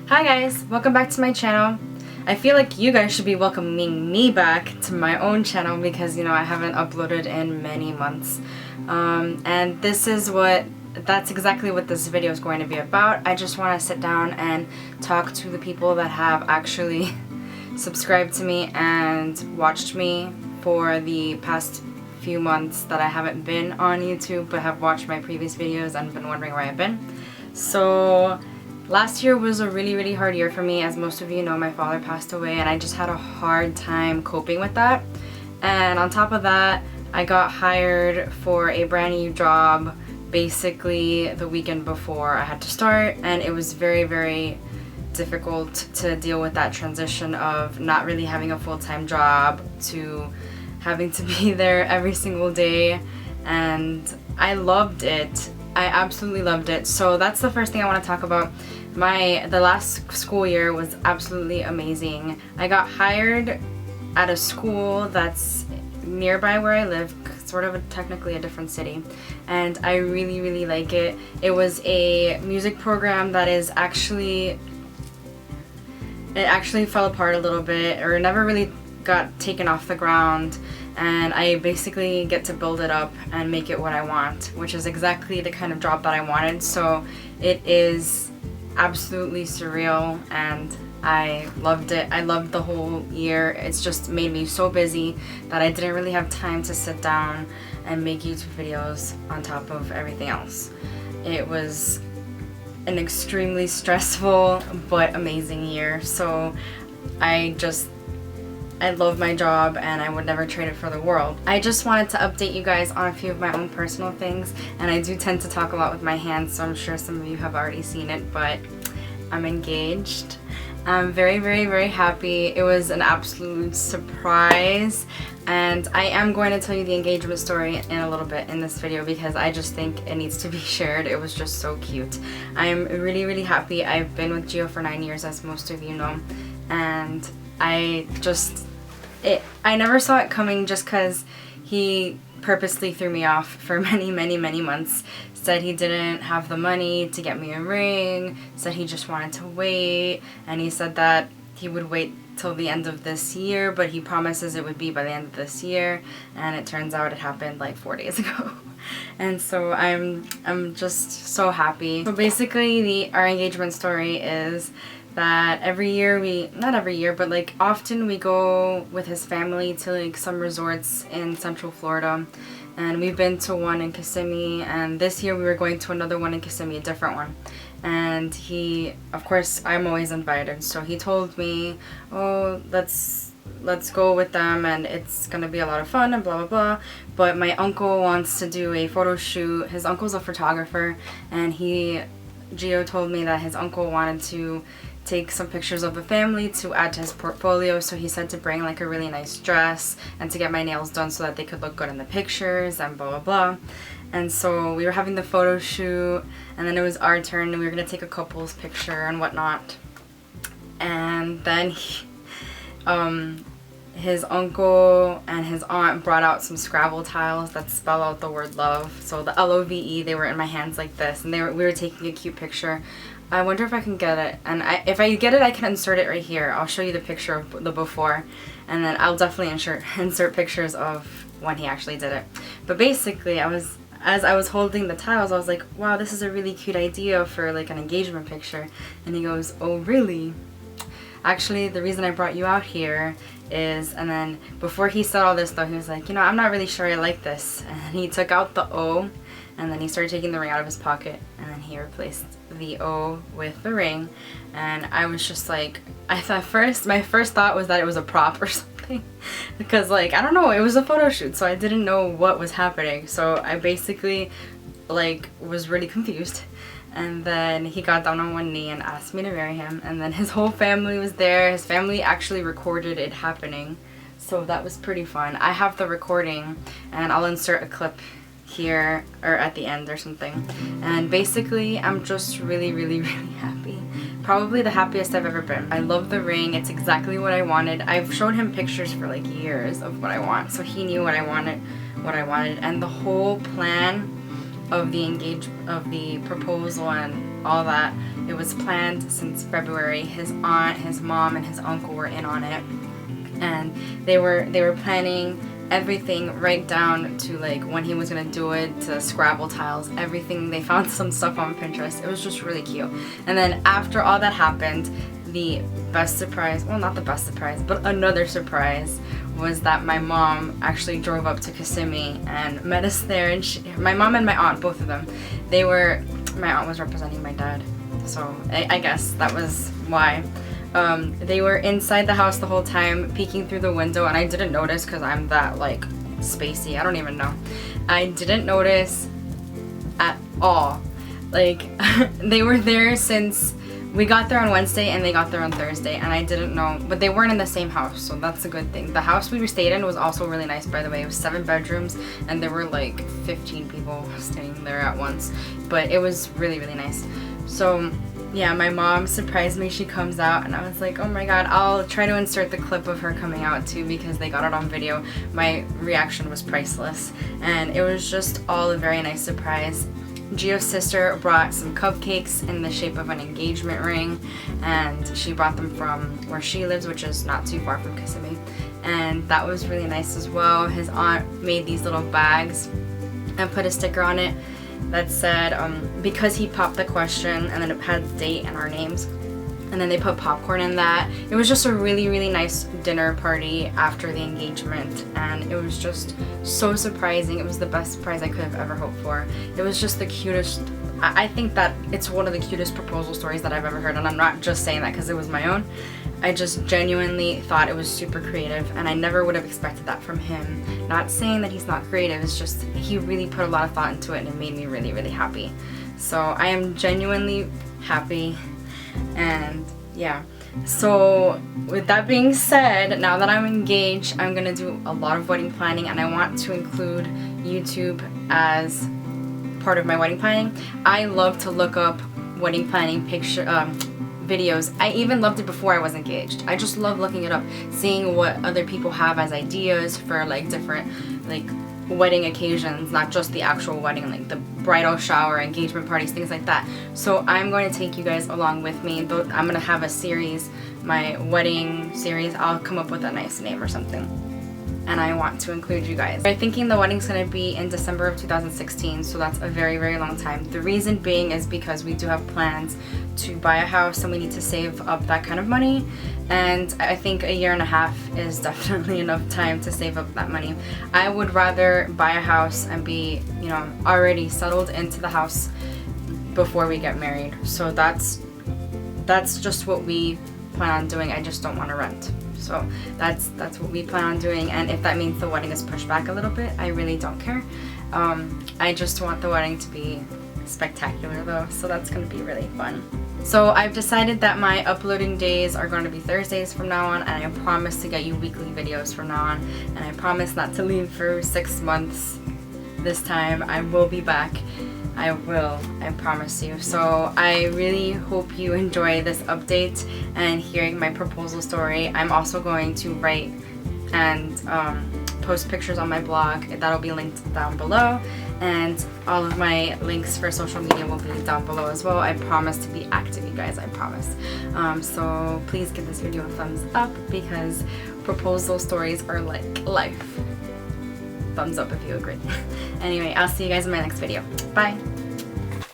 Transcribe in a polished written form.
Hi guys, welcome back to my channel. I feel like you guys should be welcoming me back to my own channel because, I haven't uploaded in many months. And that's exactly what this video is going to be about. I just want to sit down and talk to the people that have actually subscribed to me and watched me for the past few months that I haven't been on YouTube but have watched my previous videos and been wondering where I've been. So last year was a really hard year for me. As most of you know, my father passed away and I just had a hard time coping with that. And on top of that, I got hired for a brand new job basically the weekend before I had to start, and it was very difficult to deal with that transition of not really having a full-time job to having to be there every single day. And I loved it. I absolutely loved it. So that's the first thing I want to talk about. The last school year was absolutely amazing. I got hired at a school that's nearby where I live, sort of technically a different city, and I really like it. It was a music program that it actually fell apart a little bit, or never really got taken off the ground, and I basically get to build it up and make it what I want, which is exactly the kind of job that I wanted. So it is absolutely surreal and I loved it. I loved the whole year. It's just made me so busy that I didn't really have time to sit down and make YouTube videos on top of everything else. It was an extremely stressful but amazing year. So I love my job and I would never trade it for the world. I just wanted to update you guys on a few of my own personal things, and I do tend to talk a lot with my hands, so I'm sure some of you have already seen it, but I'm engaged. I'm very happy. It was an absolute surprise, and I am going to tell you the engagement story in a little bit in this video because I just think it needs to be shared. It was just so cute. I'm really happy. I've been with Gio for 9 years, as most of you know, and I never saw it coming just because he purposely threw me off for many months. Said he didn't have the money to get me a ring, said he just wanted to wait, and he said that he would wait till the end of this year, but he promises it would be by the end of this year, and it turns out it happened like 4 days ago. And so I'm just so happy. So basically our engagement story is that not every year, but like often we go with his family to like some resorts in Central Florida, and we've been to one in Kissimmee, and this year we were going to another one in Kissimmee, a different one. And of course I'm always invited, so he told me, oh, let's go with them and it's gonna be a lot of fun and blah blah, but my uncle wants to do a photo shoot. His uncle's a photographer, and Gio told me that his uncle wanted to take some pictures of the family to add to his portfolio, so he said to bring like a really nice dress and to get my nails done so that they could look good in the pictures and blah blah. And so we were having the photo shoot, and then it was our turn and we were gonna take a couple's picture and whatnot. And then his uncle and his aunt brought out some Scrabble tiles that spell out the word love. So the LOVE, they were in my hands like this, and we were taking a cute picture. I wonder if I can get it, and if I get it, I can insert it right here. I'll show you the picture of the before, and then I'll definitely insert pictures of when he actually did it. But basically, as I was holding the tiles, I was like, wow, this is a really cute idea for like an engagement picture. And he goes, oh really? Actually, the reason I brought you out here is, and then before he said all this though, he was like, I'm not really sure I like this. And he took out the O, and then he started taking the ring out of his pocket, and then he replaced the O with the ring. And I was just like, my first thought was that it was a prop or something, because like, I don't know, it was a photo shoot, so I didn't know what was happening. So I basically like was really confused. And then he got down on one knee and asked me to marry him, and then his whole family was there. His family actually recorded it happening, so that was pretty fun. I have the recording, and I'll insert a clip here or at the end or something. And basically I'm just really happy. Probably the happiest I've ever been. I love the ring. It's exactly what I wanted. I've showed him pictures for like years of what I want, so he knew what I wanted, and the whole plan of the proposal and all that. It was planned since February. His aunt, his mom, and his uncle were in on it, and they were planning everything right down to like when he was gonna do it, to Scrabble tiles, everything. They found some stuff on Pinterest. It was just really cute. And then after all that happened, the best surprise, well, not the best surprise, but another surprise was that my mom actually drove up to Kissimmee and met us there. And my mom and my aunt, both of them, my aunt was representing my dad, so I guess that was why. They were inside the house the whole time, peeking through the window, and I didn't notice because I'm that like spacey. I don't even know. I didn't notice at all. Like they were there since we got there on Wednesday and they got there on Thursday, and I didn't know, but they weren't in the same house, so that's a good thing. The house we stayed in was also really nice, by the way. It was 7 bedrooms and there were like 15 people staying there at once, but it was really, really nice. So yeah, my mom surprised me. She comes out and I was like, oh my god. I'll try to insert the clip of her coming out too because they got it on video. My reaction was priceless, and it was just all a very nice surprise. Gio's sister brought some cupcakes in the shape of an engagement ring, and she brought them from where she lives, which is not too far from Kissimmee, and that was really nice as well. His aunt made these little bags and put a sticker on it that said, because he popped the question, and then it had the date and our names, and then they put popcorn in that. It was just a really, really nice dinner party after the engagement, and it was just so surprising. It was the best surprise I could have ever hoped for. It was just the cutest. I think that it's one of the cutest proposal stories that I've ever heard, and I'm not just saying that because it was my own. I just genuinely thought it was super creative, and I never would have expected that from him. Not saying that he's not creative, it's just he really put a lot of thought into it, and it made me really, really happy. So I am genuinely happy, and yeah. So with that being said, now that I'm engaged, I'm gonna do a lot of wedding planning, and I want to include YouTube as part of my wedding planning. I love to look up wedding planning videos. I even loved it before I was engaged. I just love looking it up, seeing what other people have as ideas for like different like wedding occasions, not just the actual wedding, like the bridal shower, engagement parties, things like that. So I'm going to take you guys along with me. I'm going to have a series, my wedding series. I'll come up with a nice name or something, and I want to include you guys. I'm thinking the wedding's going to be in December of 2016, so that's a very, very long time. The reason being is because we do have plans to buy a house, and we need to save up that kind of money, and I think a year and a half is definitely enough time to save up that money. I would rather buy a house and be, you know, already settled into the house before we get married. So that's just what we plan on doing. I just don't want to rent. So that's what we plan on doing, and if that means the wedding is pushed back a little bit, I really don't care. I just want the wedding to be spectacular though, so that's going to be really fun. So I've decided that my uploading days are going to be Thursdays from now on, and I promise to get you weekly videos from now on, and I promise not to leave for 6 months this time. I will be back. I will, I promise you. So I really hope you enjoy this update and hearing my proposal story. I'm also going to write and post pictures on my blog. That'll be linked down below, and all of my links for social media will be down below as well. I promise to be active, you guys, I promise. So please give this video a thumbs up because proposal stories are like life. Thumbs up if you agree. Anyway, I'll see you guys in my next video. Bye!